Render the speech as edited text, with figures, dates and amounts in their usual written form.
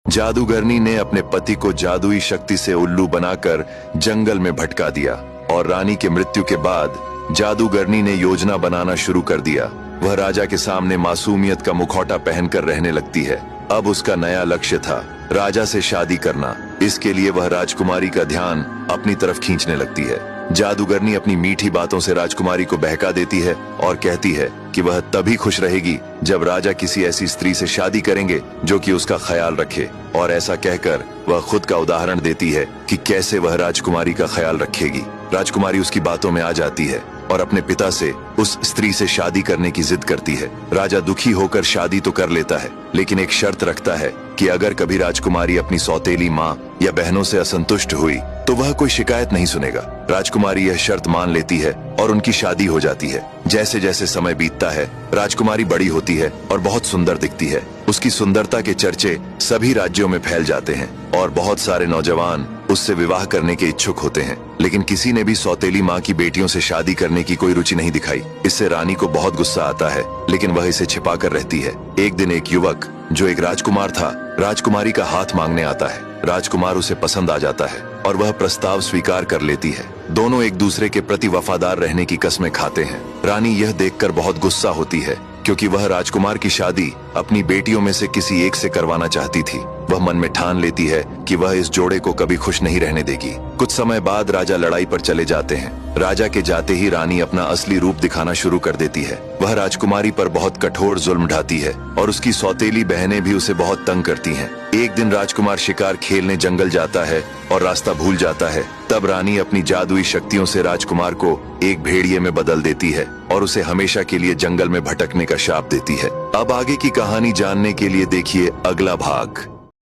जादूगरनी ने अपने पति को जादुई शक्ति से उल्लू बनाकर जंगल में भटका दिया और रानी की मृत्यु के बाद जादूगरनी ने योजना बनाना शुरू कर दिया। वह राजा के सामने मासूमियत का मुखौटा पहनकर रहने लगती है। अब उसका नया लक्ष्य था राजा से शादी करना। इसके लिए वह राजकुमारी का ध्यान अपनी तरफ खींचने लगती है। जादूगरनी अपनी मीठी बातों से राजकुमारी को बहका देती है और कहती है कि वह तभी खुश रहेगी जब राजा किसी ऐसी स्त्री से शादी करेंगे जो कि उसका ख्याल रखे। और ऐसा कहकर वह खुद का उदाहरण देती है कि कैसे वह राजकुमारी का ख्याल रखेगी। राजकुमारी उसकी बातों में आ जाती है और अपने पिता से उस स्त्री से शादी करने की जिद करती है। राजा दुखी होकर शादी तो कर लेता है, लेकिन एक शर्त रखता है कि अगर कभी राजकुमारी अपनी सौतेली माँ या बहनों से असंतुष्ट हुई तो वह कोई शिकायत नहीं सुनेगा। राजकुमारी यह शर्त मान लेती है और उनकी शादी हो जाती है। जैसे जैसे समय बीतता है, राजकुमारी बड़ी होती है और बहुत सुंदर दिखती है। उसकी सुंदरता के चर्चे सभी राज्यों में फैल जाते हैं और बहुत सारे नौजवान उससे विवाह करने के इच्छुक होते हैं, लेकिन किसी ने भी सौतेली माँ की बेटियों से शादी करने की कोई रुचि नहीं दिखाई। इससे रानी को बहुत गुस्सा आता है, लेकिन वह इसे छिपा कर रहती है। एक दिन एक युवक जो एक राजकुमार था, राजकुमारी का हाथ मांगने आता है। राजकुमार उसे पसंद आ जाता है और वह प्रस्ताव स्वीकार कर लेती है। दोनों एक दूसरे के प्रति वफादार रहने की कस्में खाते हैं। रानी यह देखकर बहुत गुस्सा होती है क्योंकि वह राजकुमार की शादी अपनी बेटियों में से किसी एक से करवाना चाहती थी। वह मन में ठान लेती है कि वह इस जोड़े को कभी खुश नहीं रहने देगी। कुछ समय बाद राजा लड़ाई पर चले जाते हैं। राजा के जाते ही रानी अपना असली रूप दिखाना शुरू कर देती है। वह राजकुमारी पर बहुत कठोर जुल्म ढाती है और उसकी सौतेली बहनें भी उसे बहुत तंग करती हैं। एक दिन राजकुमार शिकार खेलने जंगल जाता है और रास्ता भूल जाता है। तब रानी अपनी जादुई शक्तियों से राजकुमार को एक भेड़िए में बदल देती है और उसे हमेशा के लिए जंगल में भटकने का शाप देती है। अब आगे की कहानी जानने के लिए देखिए अगला भाग।